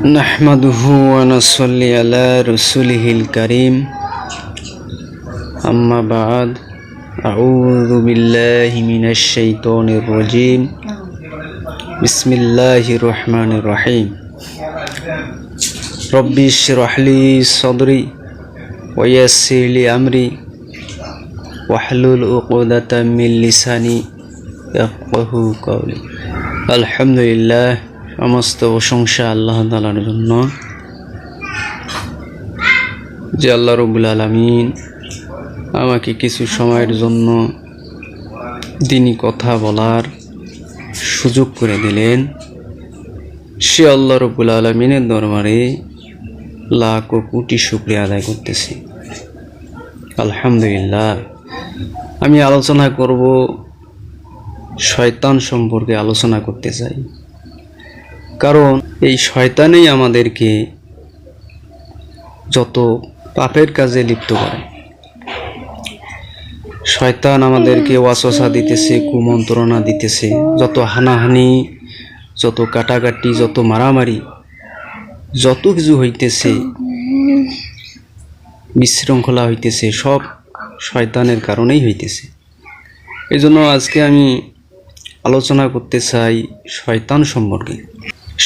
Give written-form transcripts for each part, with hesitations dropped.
نحمده ونصلي على رسوله الكريم أما بعد أعوذ بالله من الشيطان الرجيم بسم الله الرحمن الرحيم ربي اشرح لي صدري ويسر لي أمري واحلل عقدة من لساني يفقهوا قولي الحمد لله সমস্ত প্রশংসা আল্লাহ তাআলার জন্য যে আল্লাহ রাব্বুল আলামিন আমাকে কিছু সময়ের জন্য দ্বীনি কথা বলার সুযোগ করে দিলেন। সে আল্লাহ রাব্বুল আলামিনের দরবারে লাখ কোটি শুকরিয়া আদায় করতেছি। আলহামদুলিল্লাহ। আমি আলোচনা করব শয়তান সম্পর্কে আলোচনা করতে চাই, কারণ এই শয়তানই আমাদেরকে যত পাপের কাজে লিপ্ত করে। শয়তান আমাদেরকে ওয়াসওয়াসা দিতেছে, কুমন্ত্রণা দিতেছে, যত হানাহানি, যত কাটাকাটি, যত মারামারি, যত কিছু হইতেছে, বিশৃঙ্খলা হইতেছে, সব শয়তানের কারণেই হইতেছে। এই জন্য আজকে আমি আলোচনা করতে চাই শয়তান সম্পর্কে।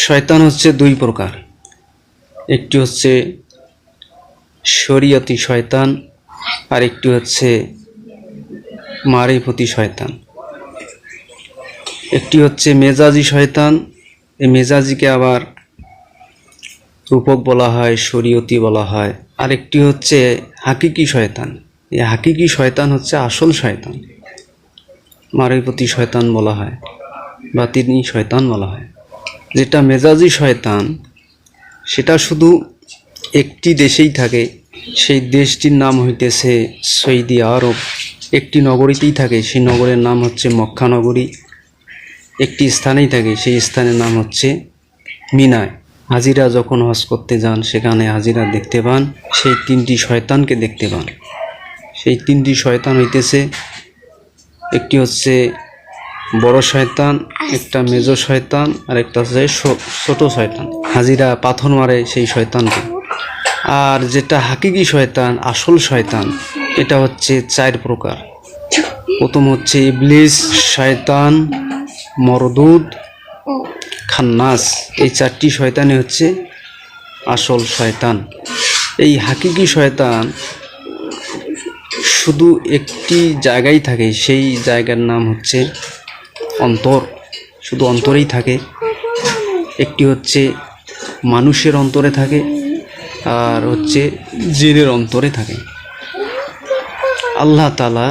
শয়তান হচ্ছে দুই প্রকার, একটি হচ্ছে শরীয়তি শয়তান আর একটি হচ্ছে মারিফতি শয়তান। একটি হচ্ছে মেজাজি শয়তান, এই মেজাজিকে আবার রূপক বলা হয়, শরীয়তি বলা হয়। আর একটি হচ্ছে হাকিকি শয়তান, এই হাকিকি শয়তান হচ্ছে আসল শয়তান, মারিফতি শয়তান বলা হয়, বাতিনি শয়তান বলা হয়। যেটা মেজাজি শয়তান সেটা শুধু একটি দেশেই থাকে, সেই দেশটির নাম হইতেছে সৌদি আরব। একটি নগরীতেই থাকে, সেই নগরের নাম হচ্ছে মক্কা নগরী। একটি স্থানেই থাকে, সেই স্থানের নাম হচ্ছে মিনায়। হাজিরা যখন হজ করতে যান সেখানে হাজিরা দেখতে পান, সেই তিনটি শয়তানকে দেখতে পান। সেই তিনটি শয়তান হইতেছে, একটি হচ্ছে বড় শয়তান, একটা মেজো শয়তান, আর একটা হচ্ছে ছোট শয়তান। হাজিরা পাথর মারে সেই শয়তানকে। আর যেটা হাকিকি শয়তান, আসল শয়তান, এটা হচ্ছে চার প্রকার। প্রথম হচ্ছে ইবলিস, শয়তান, মরদুদ, খান্নাস। এই চারটি শয়তানই হচ্ছে আসল শয়তান। এই হাকিকি শয়তান শুধু একটি জায়গায় থাকে, সেই জায়গার নাম হচ্ছে অন্তর, শুধু অন্তরেই থাকে। একটি হচ্ছে মানুষের অন্তরে থাকে, আর হচ্ছে জিনের অন্তরে থাকে। আল্লাহ তাআলা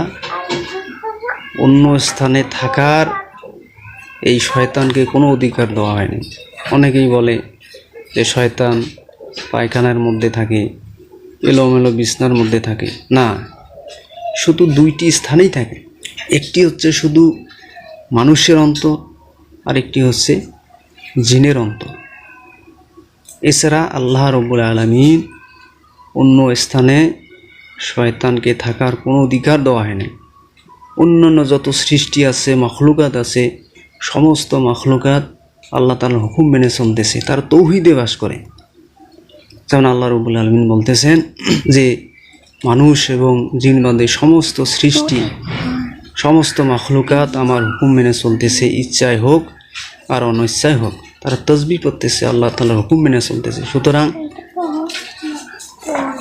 অন্য স্থানে থাকার এই শয়তানকে কোনো অধিকার দেওয়া হয়নি। অনেকেই বলে যে শয়তান পায়খানার মধ্যে থাকে, এলোমেলো বিছনার মধ্যে থাকে। না, শুধু দুইটি স্থানেই থাকে। একটি হচ্ছে শুধু মানুষের অন্তর, আর একটি হচ্ছে জিনের অন্তর। এছাড়া আল্লাহ রাব্বুল আলামিন অন্য স্থানে শয়তানকে থাকার কোনো অধিকার দেওয়া হয়নি। অন্যান্য যত সৃষ্টি আছে, মাখলুকাত আছে, সমস্ত মাখলুকাত আল্লাহ তাআলার হুকুম মেনে চলতেছে, তার তৌহিদে বাস করে। যেমন আল্লাহ রাব্বুল আলামিন বলতেছেন যে মানুষ এবং জিনবাদী সমস্ত সৃষ্টি, সমস্ত মাখলুকাত আমার হুকুম মেনে চলতেছে, ইচ্ছায় হোক আর অনিচ্ছায় হোক, তারা তসবিহ পড়তেছে, আল্লাহ তাআলার হুকুম মেনে চলতেছে। সুতরাং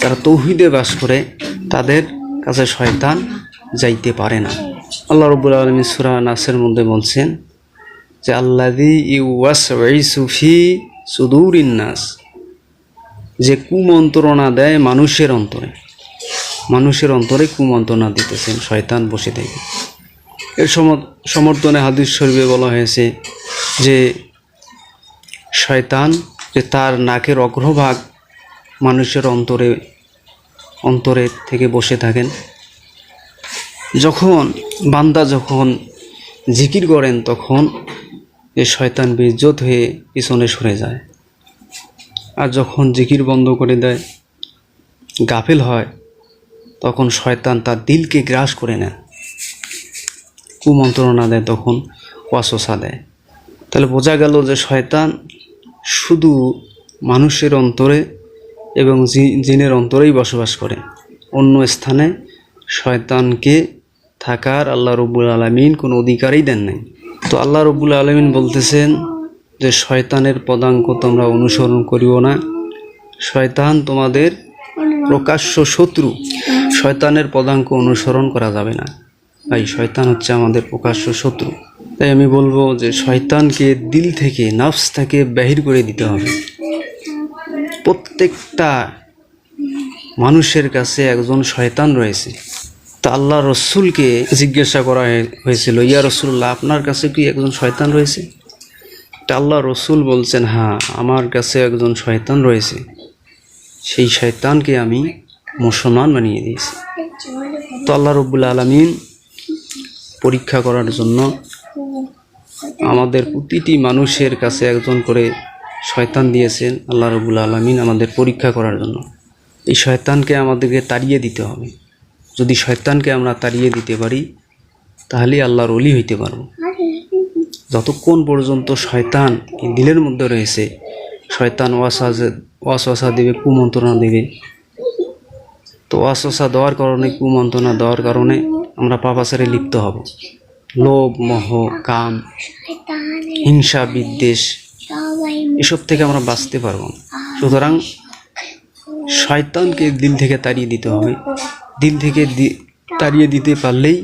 তারা তৌহিদে বাস করে, তাদের কাছে শয়তান যাইতে পারে না। আল্লাহ রাব্বুল আলামিন সূরা নাসের মধ্যে বলছেন যে আল্লাযী ইউওয়াসউইসু ফি সুদুরিন নাস, যে কুমন্ত্রণা দেয় মানুষের অন্তরে। মানুষের অন্তরে কুমন্ত্রণা দিতেছেন শয়তান বসে থাকে। এর সমর্থনে হাদিস শরীফে বলা হয়েছে যে শয়তান যে তার নাকের অগ্রভাগ মানুষের অন্তরে থেকে বসে থাকেন। যখন বান্দা যখন জিকির করেন তখন এই শয়তান বেইজ্জত হয়ে পিছনে সরে যায়, আর যখন জিকির বন্ধ করে দেয়, গাফিল হয়, তখন শয়তান তার দিলকে গ্রাস করে নেয়, কুমন্ত্রণা দেয়, তখন ওয়াসওয়াসা দেয়। তাহলে বোঝা গেল যে শয়তান শুধু মানুষের অন্তরে এবং জিনের অন্তরেই বসবাস করে। অন্য স্থানে শয়তানকে থাকার আল্লাহ রব্বুল আলামিন কোনো অধিকারই দেন নাই। তো আল্লাহ রব্বুল আলামিন বলতেছেন যে শয়তানের পদাঙ্ক তোমরা অনুসরণ করিও না, শয়তান তোমাদের প্রকাশ্য শত্রু। শয়তানের পদাঙ্ক অনুসরণ করা যাবে না, তাই শয়তান হচ্ছে আমাদের প্রকাশ্য শত্রু। তাই আমি বলবো যে শয়তানকে দিল থেকে, নফস থেকে বাহির করে দিতে হবে। প্রত্যেকটা মানুষের কাছে একজন শয়তান রয়েছে। তা আল্লাহ রসুলকে জিজ্ঞাসা করা হয়েছিল, ইয়া রসুল্লাহ, আপনার কাছে কি একজন শয়তান রয়েছে? তা আল্লাহ রসুল বলছেন, হ্যাঁ, আমার কাছে একজন শয়তান রয়েছে, সেই শয়তানকে আমি মুসলমান বানিয়ে দিয়েছি। তো আল্লাহ রব্বুল আলামিন পরীক্ষা করার জন্য আমাদের প্রতিটি মানুষের কাছে একজন করে শয়তান দিয়েছেন আল্লাহ রব্বুল আলামিন আমাদের পরীক্ষা করার জন্য। এই শয়তানকে আমাদেরকে তাড়িয়ে দিতে হবে। যদি শয়তানকে আমরা তাড়িয়ে দিতে পারি তাহলেই আল্লাহর ওলি হইতে পারবো। যতক্ষণ পর্যন্ত শয়তান দিলের মধ্যে রয়েছে, শয়তান ওয়াসওয়াসা দেবে, কুমন্ত্রণা দেবে। তো ওয়াসওয়াসা দেওয়ার কারণে, কুমন্ত্রণা দেওয়ার কারণে আমরা পাপাচারে লিপ্ত হব। লোভ, মোহ, কাম, হিংসা, বিদ্বেষ, এসব থেকে আমরা বাঁচতে পারবো না। সুতরাং শয়তানকে দিল থেকে তাড়িয়ে দিতে হবে। দিল থেকে তাড়িয়ে দিতে পারলেই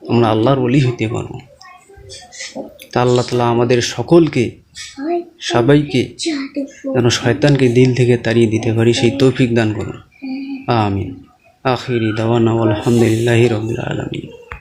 আমরা আল্লাহর ওলি হইতে পারবো। তা আল্লাহ তাআলা আমাদের সকলকে, সবাইকে যেন শয়তানকে দিল থেকে তাড়িয়ে দিতে পারি সেই তৌফিক দান করুন। আমিন। আখিরি দাওয়ানা আলহামদুলিল্লাহি রাব্বিল আলামিন।